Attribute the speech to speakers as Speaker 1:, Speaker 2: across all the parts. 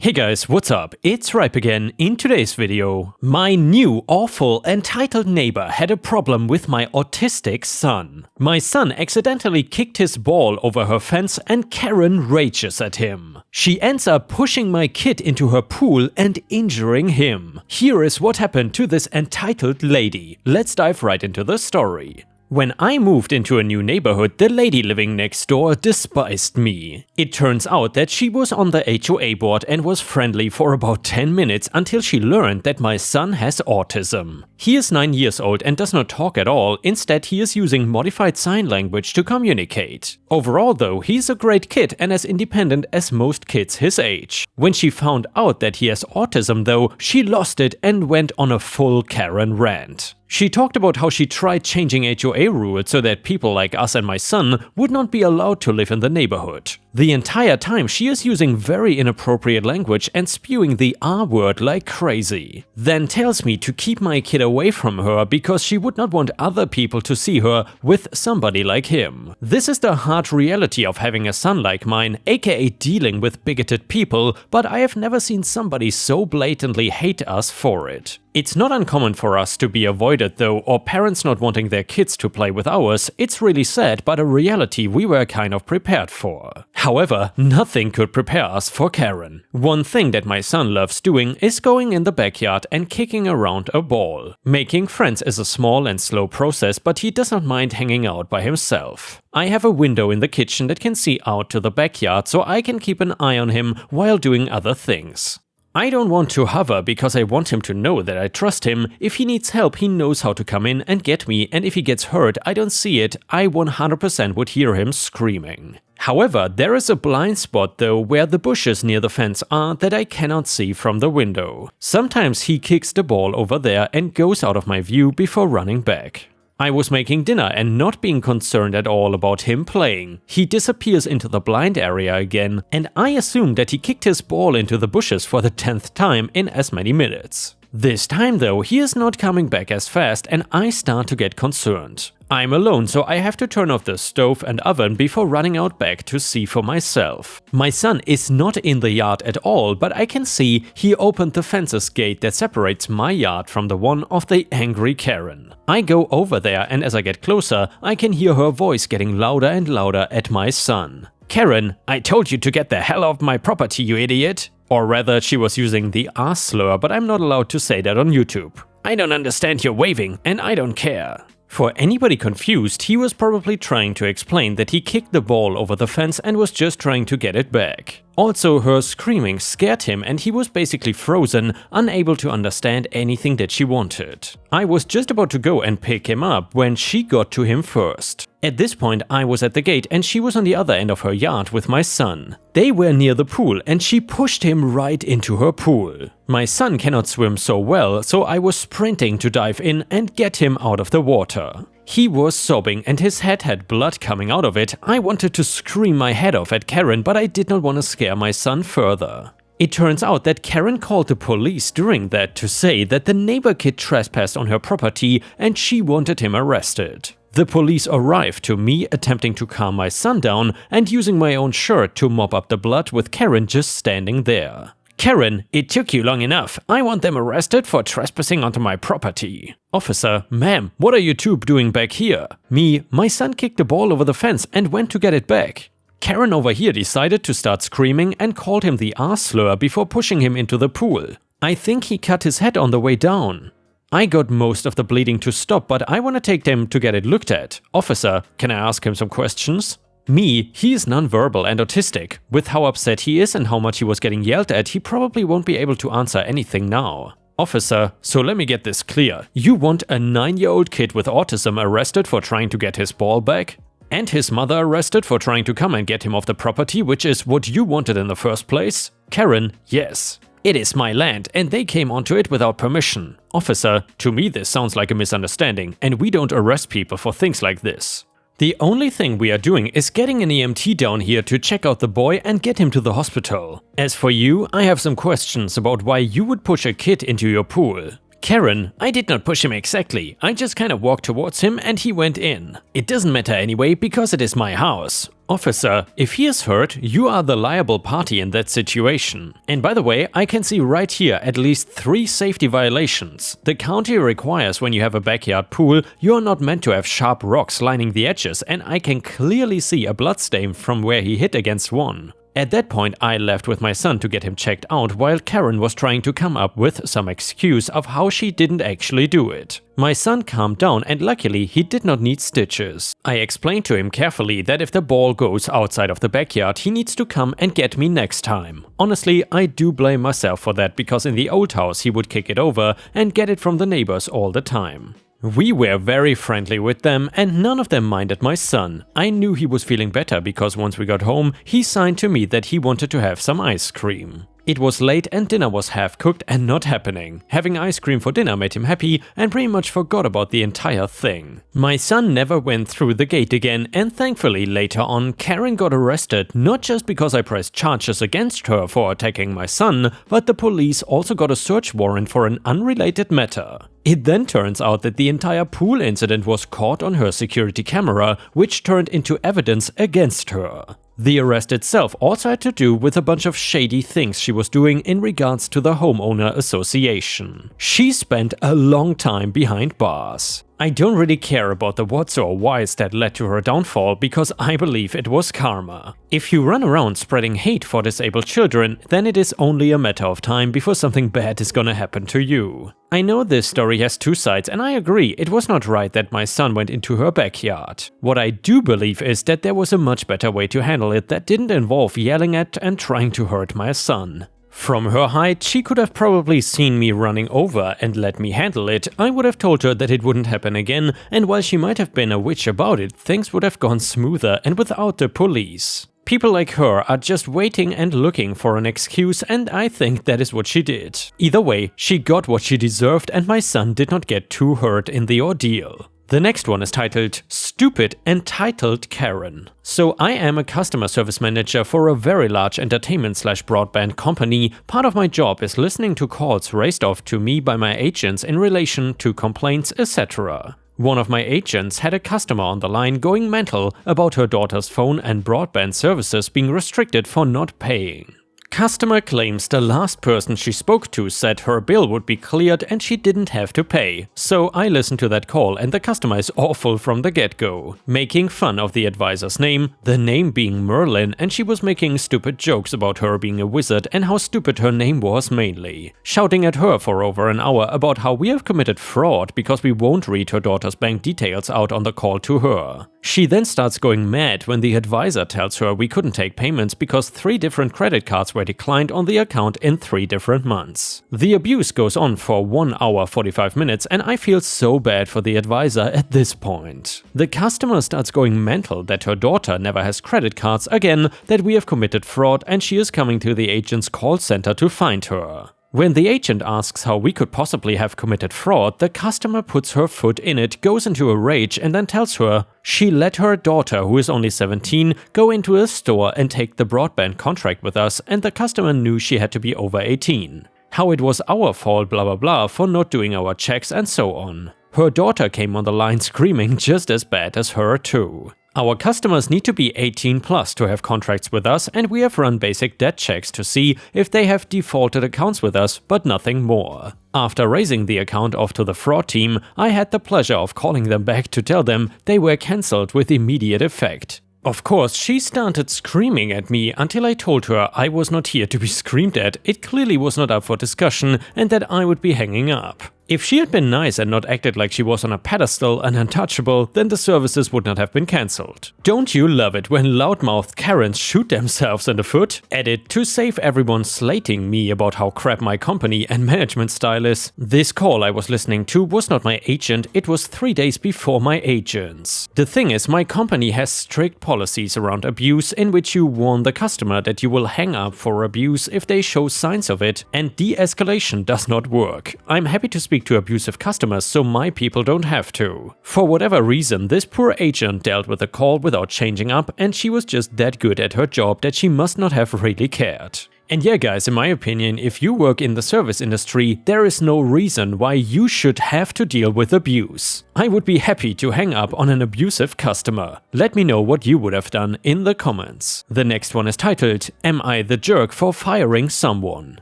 Speaker 1: Hey guys, what's up? It's Ripe again. In today's video, my new awful entitled neighbor had a problem with my autistic son. My son accidentally kicked his ball over her fence and Karen rages at him. She ends up pushing my kid into her pool and injuring him. Here is what happened to this entitled lady. Let's dive right into the story. When I moved into a new neighborhood, the lady living next door despised me. It turns out that she was on the HOA board and was friendly for about 10 minutes until she learned that my son has autism. He is 9 years old and does not talk at all, instead he is using modified sign language to communicate. Overall though, he's a great kid and as independent as most kids his age. When she found out that he has autism though, she lost it and went on a full Karen rant. She talked about how she tried changing HOA rules so that people like us and my son would not be allowed to live in the neighborhood. The entire time she is using very inappropriate language and spewing the R word like crazy. Then tells me to keep my kid away from her because she would not want other people to see her with somebody like him. This is the hard reality of having a son like mine, aka dealing with bigoted people, but I have never seen somebody so blatantly hate us for it. It's not uncommon for us to be avoided though, or parents not wanting their kids to play with ours. It's really sad, but a reality we were kind of prepared for. However, nothing could prepare us for Karen. One thing that my son loves doing is going in the backyard and kicking around a ball. Making friends is a small and slow process, but he does not mind hanging out by himself. I have a window in the kitchen that can see out to the backyard, so I can keep an eye on him while doing other things. I don't want to hover because I want him to know that I trust him. If he needs help, he knows how to come in and get me, and if he gets hurt, I don't see it, I 100% would hear him screaming. However, there is a blind spot though where the bushes near the fence are that I cannot see from the window. Sometimes he kicks the ball over there and goes out of my view before running back. I was making dinner and not being concerned at all about him playing. He disappears into the blind area again, and I assumed that he kicked his ball into the bushes for the 10th time in as many minutes. This time though, he is not coming back as fast and I start to get concerned. I'm alone, so I have to turn off the stove and oven before running out back to see for myself. My son is not in the yard at all, but I can see he opened the fence's gate that separates my yard from the one of the angry Karen. I go over there and as I get closer, I can hear her voice getting louder and louder at my son. "Karen, I told you to get the hell off my property, you idiot." Or rather, she was using the R slur, but I'm not allowed to say that on YouTube. "I don't understand your waving, and I don't care." For anybody confused, he was probably trying to explain that he kicked the ball over the fence and was just trying to get it back. Also, her screaming scared him and he was basically frozen, unable to understand anything that she wanted. I was just about to go and pick him up when she got to him first. At this point, I was at the gate and she was on the other end of her yard with my son. They were near the pool and she pushed him right into her pool. My son cannot swim so well, so I was sprinting to dive in and get him out of the water. He was sobbing and his head had blood coming out of it. I wanted to scream my head off at Karen, but I did not want to scare my son further. It turns out that Karen called the police during that to say that the neighbor kid trespassed on her property and she wanted him arrested. The police arrived to me attempting to calm my son down and using my own shirt to mop up the blood with Karen just standing there. "Karen, it took you long enough. I want them arrested for trespassing onto my property." "Officer, ma'am, what are you two doing back here?" "Me, my son kicked the ball over the fence and went to get it back." Karen over here decided to start screaming and called him the R slur before pushing him into the pool. I think he cut his head on the way down. I got most of the bleeding to stop, but I want to take them to get it looked at. "Officer, can I ask him some questions?" Me, he is nonverbal and autistic. With how upset he is and how much he was getting yelled at, he probably won't be able to answer anything now. "Officer, so let me get this clear. You want a 9-year-old kid with autism arrested for trying to get his ball back? And his mother arrested for trying to come and get him off the property, which is what you wanted in the first place?" "Karen, yes. It is my land and they came onto it without permission." "Officer, to me this sounds like a misunderstanding and we don't arrest people for things like this. The only thing we are doing is getting an EMT down here to check out the boy and get him to the hospital. As for you, I have some questions about why you would push a kid into your pool." "Karen, I did not push him exactly. I just kind of walked towards him and he went in. It doesn't matter anyway because it is my house." Officer, if he is hurt, you are the liable party in that situation. And by the way, I can see right here at least 3 safety violations. The county requires when you have a backyard pool, you are not meant to have sharp rocks lining the edges, and I can clearly see a bloodstain from where he hit against one. At that point, I left with my son to get him checked out while Karen was trying to come up with some excuse of how she didn't actually do it. My son calmed down and luckily he did not need stitches. I explained to him carefully that if the ball goes outside of the backyard, he needs to come and get me next time. Honestly, I do blame myself for that because in the old house he would kick it over and get it from the neighbors all the time. We were very friendly with them and none of them minded my son. I knew he was feeling better because once we got home, he signed to me that he wanted to have some ice cream. It was late and dinner was half cooked and not happening. Having ice cream for dinner made him happy and pretty much forgot about the entire thing. My son never went through the gate again, and thankfully later on Karen got arrested, not just because I pressed charges against her for attacking my son, but the police also got a search warrant for an unrelated matter. It then turns out that the entire pool incident was caught on her security camera, which turned into evidence against her. The arrest itself also had to do with a bunch of shady things she was doing in regards to the homeowner association. She spent a long time behind bars. I don't really care about the whats or whys that led to her downfall because I believe it was karma. If you run around spreading hate for disabled children, then it is only a matter of time before something bad is gonna happen to you. I know this story has 2 sides and I agree it was not right that my son went into her backyard. What I do believe is that there was a much better way to handle it that didn't involve yelling at and trying to hurt my son. From her height, she could have probably seen me running over and let me handle it. I would have told her that it wouldn't happen again, and while she might have been a witch about it, things would have gone smoother and without the police. People like her are just waiting and looking for an excuse, and I think that is what she did. Either way, she got what she deserved and my son did not get too hurt in the ordeal. The next one is titled Stupid Entitled Karen. So I am a customer service manager for a very large entertainment/broadband company. Part of my job is listening to calls raised off to me by my agents in relation to complaints, etc. One of my agents had a customer on the line going mental about her daughter's phone and broadband services being restricted for not paying. Customer claims the last person she spoke to said her bill would be cleared and she didn't have to pay. So I listened to that call and the customer is awful from the get-go. Making fun of the advisor's name, the name being Merlin, and she was making stupid jokes about her being a wizard and how stupid her name was mainly. Shouting at her for over an hour about how we have committed fraud because we won't read her daughter's bank details out on the call to her. She then starts going mad when the advisor tells her we couldn't take payments because 3 different credit cards were declined on the account in 3 different months. The abuse goes on for 1 hour 45 minutes and I feel so bad for the advisor at this point. The customer starts going mental that her daughter never has credit cards again, that we have committed fraud and she is coming to the agent's call center to find her. When the agent asks how we could possibly have committed fraud, the customer puts her foot in it, goes into a rage and then tells her she let her daughter, who is only 17, go into a store and take the broadband contract with us and the customer knew she had to be over 18. How it was our fault blah blah blah for not doing our checks and so on. Her daughter came on the line screaming just as bad as her too. Our customers need to be 18 plus to have contracts with us and we have run basic debt checks to see if they have defaulted accounts with us, but nothing more. After raising the account off to the fraud team, I had the pleasure of calling them back to tell them they were cancelled with immediate effect. Of course, she started screaming at me until I told her I was not here to be screamed at, it clearly was not up for discussion and that I would be hanging up. If she had been nice and not acted like she was on a pedestal and untouchable, then the services would not have been cancelled. Don't you love it when loudmouthed Karens shoot themselves in the foot? Edit to save everyone slating me about how crap my company and management style is. This call I was listening to was not my agent, it was 3 days before my agents. The thing is, my company has strict policies around abuse in which you warn the customer that you will hang up for abuse if they show signs of it, and de-escalation does not work. I'm happy to speak to abusive customers so my people don't have to. For whatever reason, this poor agent dealt with the call without changing up and she was just that good at her job that she must not have really cared. And yeah guys, in my opinion, if you work in the service industry, there is no reason why you should have to deal with abuse. I would be happy to hang up on an abusive customer. Let me know what you would have done in the comments. The next one is titled, Am I the jerk for firing someone?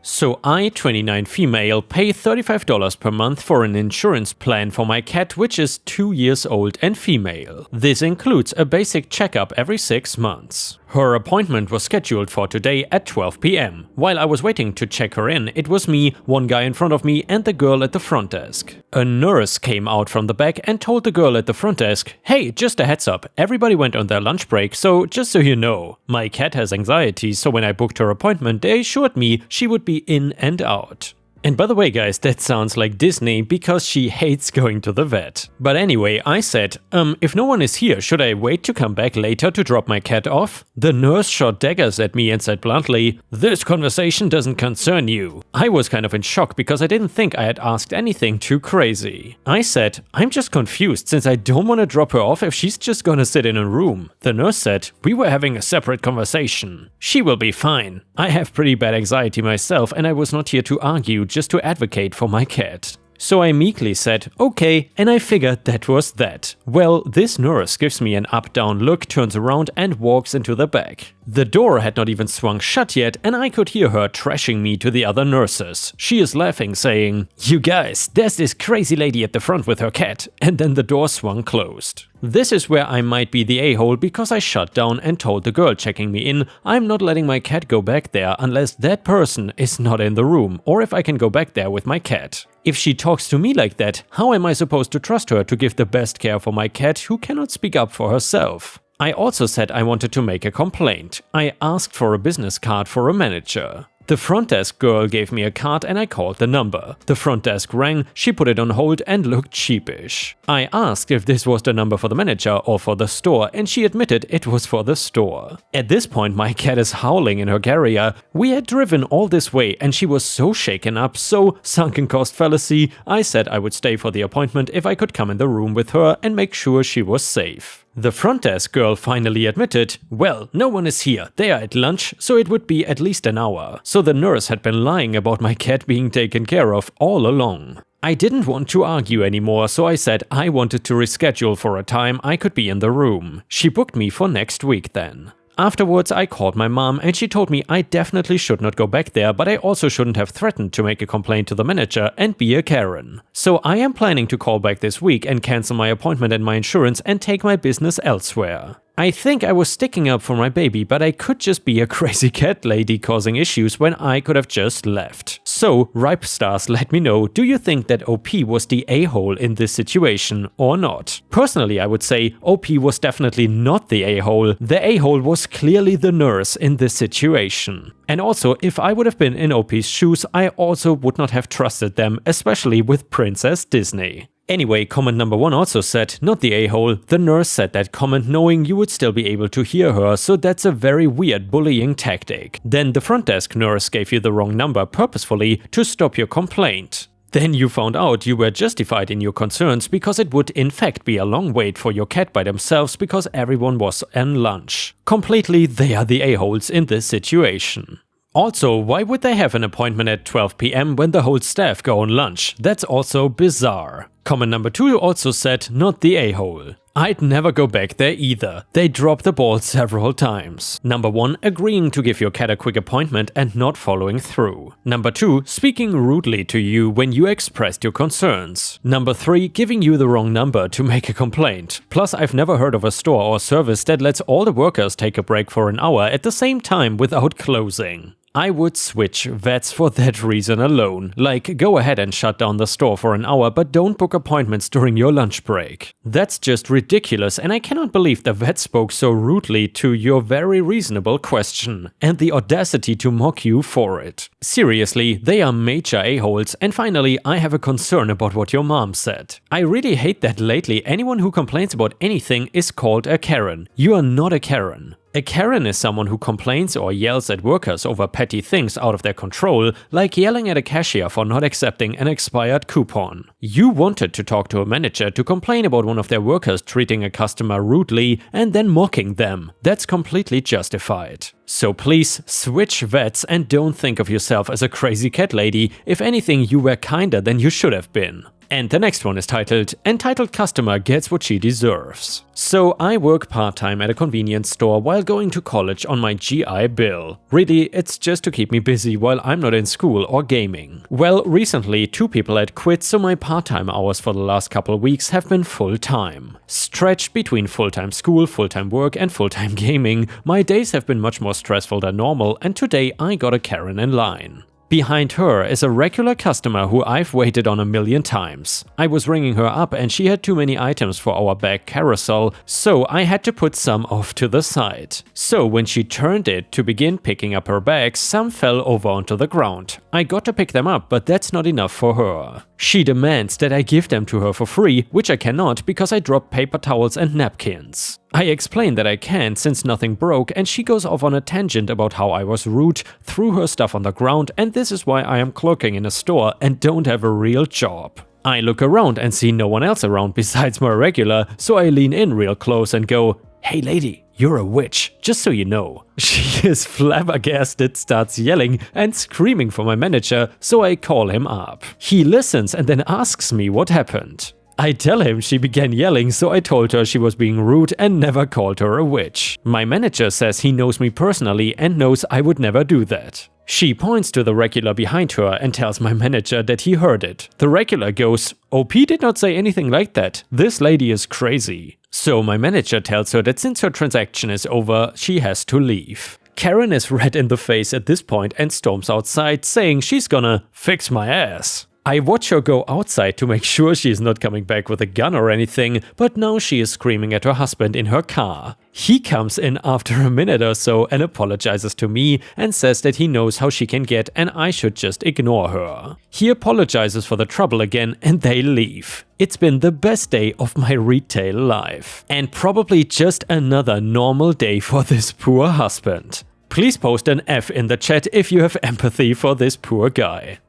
Speaker 1: So I, 29 female, pay $35 per month for an insurance plan for my cat, which is 2 years old and female. This includes a basic checkup every 6 months. Her appointment was scheduled for today at 12 p.m. While I was waiting to check her in, it was me, one guy in front of me and the girl at the front desk. A nurse came out from the back and told the girl at the front desk, "Hey, just a heads up, everybody went on their lunch break, so just so you know. My cat has anxiety, so when I booked her appointment, they assured me she would be in and out." And by the way guys, that sounds like Disney because she hates going to the vet. But anyway, I said, if no one is here, should I wait to come back later to drop my cat off? The nurse shot daggers at me and said bluntly, "This conversation doesn't concern you." I was kind of in shock because I didn't think I had asked anything too crazy. I said, "I'm just confused since I don't want to drop her off if she's just gonna sit in a room." The nurse said, "We were having a separate conversation. She will be fine." I have pretty bad anxiety myself and I was not here to argue, just to advocate for my cat. So I meekly said, "Okay," and I figured that was that. Well, this nurse gives me an up-down look, turns around and walks into the back. The door had not even swung shut yet and I could hear her trashing me to the other nurses. She is laughing, saying, "You guys, there's this crazy lady at the front with her cat," and then the door swung closed. This is where I might be the a-hole because I shut down and told the girl checking me in, I'm not letting my cat go back there unless that person is not in the room or if I can go back there with my cat. If she talks to me like that, how am I supposed to trust her to give the best care for my cat who cannot speak up for herself? I also said I wanted to make a complaint. I asked for a business card for a manager. The front desk girl gave me a card and I called the number. The front desk rang, she put it on hold and looked sheepish. I asked if this was the number for the manager or for the store and she admitted it was for the store. At this point my cat is howling in her carrier. We had driven all this way and she was so shaken up, so sunken cost fallacy, I said I would stay for the appointment if I could come in the room with her and make sure she was safe. The front desk girl finally admitted, "Well, no one is here, they are at lunch, so it would be at least an hour." So the nurse had been lying about my cat being taken care of all along. I didn't want to argue anymore, so I said I wanted to reschedule for a time I could be in the room. She booked me for next week then. Afterwards, I called my mom and she told me I definitely should not go back there, but I also shouldn't have threatened to make a complaint to the manager and be a Karen. So I am planning to call back this week and cancel my appointment and my insurance and take my business elsewhere. I think I was sticking up for my baby, but I could just be a crazy cat lady causing issues when I could have just left. So, Ripe Stars, let me know, do you think that OP was the a-hole in this situation or not? Personally, I would say OP was definitely not the a-hole. The a-hole was clearly the nurse in this situation. And also, if I would have been in OP's shoes, I also would not have trusted them, especially with Princess Disney. Anyway, comment number 1 also said, not the a-hole. The nurse said that comment knowing you would still be able to hear her, so that's a very weird bullying tactic. Then the front desk nurse gave you the wrong number purposefully to stop your complaint. Then you found out you were justified in your concerns because it would in fact be a long wait for your cat by themselves because everyone was on lunch. Completely, they are the a-holes in this situation. Also, why would they have an appointment at 12 p.m. when the whole staff go on lunch? That's also bizarre. Comment number 2 also said, not the a-hole. I'd never go back there either. They dropped the ball several times. Number 1, agreeing to give your cat a quick appointment and not following through. Number 2, speaking rudely to you when you expressed your concerns. Number 3, giving you the wrong number to make a complaint. Plus, I've never heard of a store or service that lets all the workers take a break for an hour at the same time without closing. I would switch vets for that reason alone. Like, go ahead and shut down the store for an hour, but don't book appointments during your lunch break. That's just ridiculous, and I cannot believe the vet spoke so rudely to your very reasonable question, and the audacity to mock you for it. Seriously, they are major a-holes. And finally, I have a concern about what your mom said. I really hate that lately anyone who complains about anything is called a Karen. You are not a Karen. A Karen is someone who complains or yells at workers over petty things out of their control, like yelling at a cashier for not accepting an expired coupon. You wanted to talk to a manager to complain about one of their workers treating a customer rudely and then mocking them. That's completely justified. So please switch vets and don't think of yourself as a crazy cat lady. If anything, you were kinder than you should have been. And the next one is titled, Entitled Customer Gets What She Deserves. So I work part-time at a convenience store while going to college on my GI Bill. Really, it's just to keep me busy while I'm not in school or gaming. Well, recently 2 people had quit, so my part-time hours for the last couple of weeks have been full-time. Stretched between full-time school, full-time work and full-time gaming, my days have been much more stressful than normal, and today I got a Karen in line. Behind her is a regular customer who I've waited on a million times. I was ringing her up and she had too many items for our bag carousel, so I had to put some off to the side. So when she turned it to begin picking up her bags, some fell over onto the ground. I got to pick them up, but that's not enough for her. She demands that I give them to her for free, which I cannot because I dropped paper towels and napkins. I explain that I can since nothing broke, and she goes off on a tangent about how I was rude, threw her stuff on the ground, and this is why I am clerking in a store and don't have a real job. I look around and see no one else around besides my regular, so I lean in real close and go, "Hey lady, you're a witch, just so you know." She is flabbergasted, starts yelling and screaming for my manager, so I call him up. He listens and then asks me what happened. I tell him she began yelling, so I told her she was being rude and never called her a witch. My manager says he knows me personally and knows I would never do that. She points to the regular behind her and tells my manager that he heard it. The regular goes, "OP did not say anything like that. This lady is crazy." So my manager tells her that since her transaction is over, she has to leave. Karen is red in the face at this point and storms outside, saying she's gonna fix my ass. I watch her go outside to make sure she is not coming back with a gun or anything, but now she is screaming at her husband in her car. He comes in after a minute or so and apologizes to me and says that he knows how she can get and I should just ignore her. He apologizes for the trouble again and they leave. It's been the best day of my retail life. And probably just another normal day for this poor husband. Please post an F in the chat if you have empathy for this poor guy.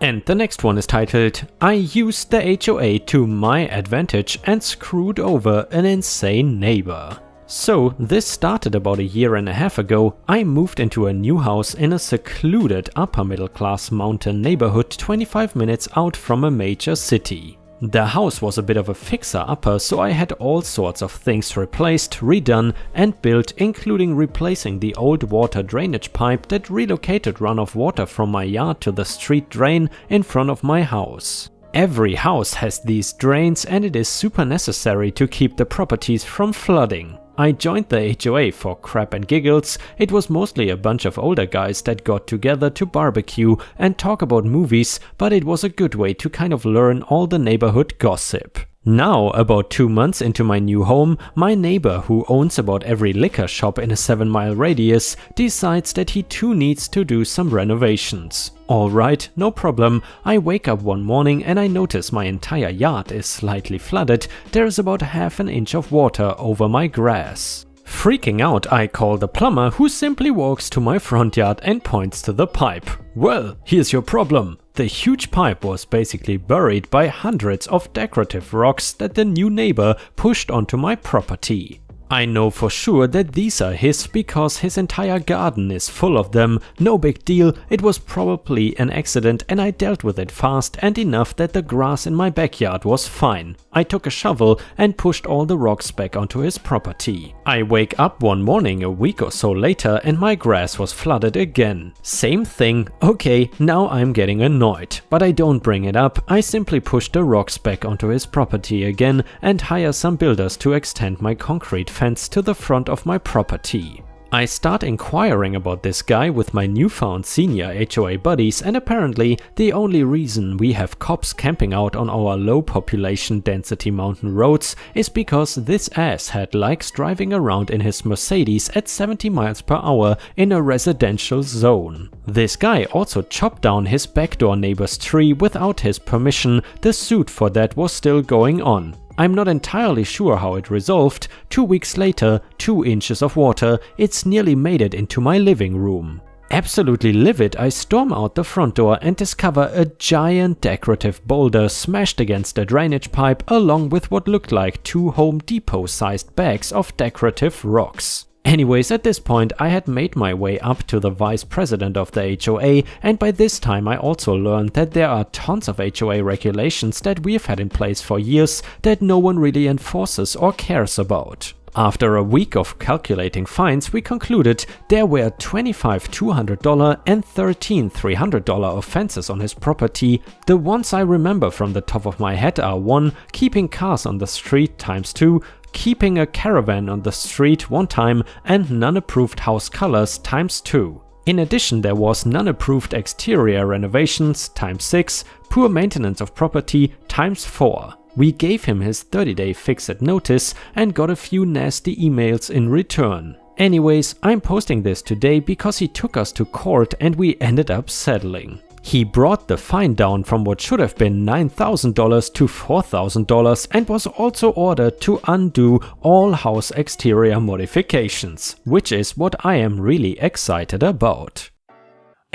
Speaker 1: And the next one is titled, I used the HOA to my advantage and screwed over an insane neighbor. So this started about a year and a half ago. I moved into a new house in a secluded upper middle class mountain neighborhood 25 minutes out from a major city. The house was a bit of a fixer-upper, so I had all sorts of things replaced, redone and built, including replacing the old water drainage pipe that relocated runoff water from my yard to the street drain in front of my house. Every house has these drains and it is super necessary to keep the properties from flooding. I joined the HOA for crap and giggles. It was mostly a bunch of older guys that got together to barbecue and talk about movies, but it was a good way to kind of learn all the neighborhood gossip. Now, about 2 months into my new home, my neighbor, who owns about every liquor shop in a 7-mile radius, decides that he too needs to do some renovations. Alright, no problem. I wake up one morning and I notice my entire yard is slightly flooded. There's about ½ an inch of water over my grass. Freaking out, I call the plumber, who simply walks to my front yard and points to the pipe. Well, here's your problem. The huge pipe was basically buried by hundreds of decorative rocks that the new neighbor pushed onto my property. I know for sure that these are his because his entire garden is full of them. No big deal, it was probably an accident and I dealt with it fast and enough that the grass in my backyard was fine. I took a shovel and pushed all the rocks back onto his property. I wake up one morning a week or so later and my grass was flooded again. Same thing. Okay, now I'm getting annoyed, but I don't bring it up. I simply push the rocks back onto his property again and hire some builders to extend my concrete fence to the front of my property. I start inquiring about this guy with my newfound senior HOA buddies, and apparently the only reason we have cops camping out on our low population density mountain roads is because this asshat likes driving around in his Mercedes at 70 miles per hour in a residential zone. This guy also chopped down his backdoor neighbor's tree without his permission. The suit for that was still going on. I'm not entirely sure how it resolved. 2 weeks later, 2 inches of water, it's nearly made it into my living room. Absolutely livid, I storm out the front door and discover a giant decorative boulder smashed against a drainage pipe along with what looked like 2 Home Depot-sized bags of decorative rocks. Anyways, at this point I had made my way up to the vice president of the HOA, and by this time I also learned that there are tons of HOA regulations that we've had in place for years that no one really enforces or cares about. After a week of calculating fines, we concluded there were $25 $200 and $13 $300 offenses on his property. The ones I remember from the top of my head are 1. Keeping cars on the street times 2, keeping a caravan on the street 1 time, and non-approved house colors times 2. In addition, there was non-approved exterior renovations times 6, poor maintenance of property times 4. We gave him his 30-day fix-it notice and got a few nasty emails in return. Anyways, I'm posting this today because he took us to court and we ended up settling. He brought the fine down from what should have been $9,000 to $4,000 and was also ordered to undo all house exterior modifications, which is what I am really excited about.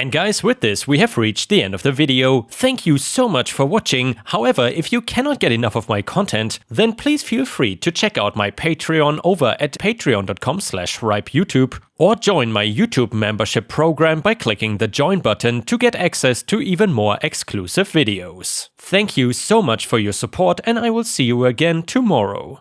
Speaker 1: And guys, with this we have reached the end of the video. Thank you so much for watching. However, if you cannot get enough of my content, then please feel free to check out my Patreon over at patreon.com/ripeyoutube or join my YouTube membership program by clicking the join button to get access to even more exclusive videos. Thank you so much for your support and I will see you again tomorrow.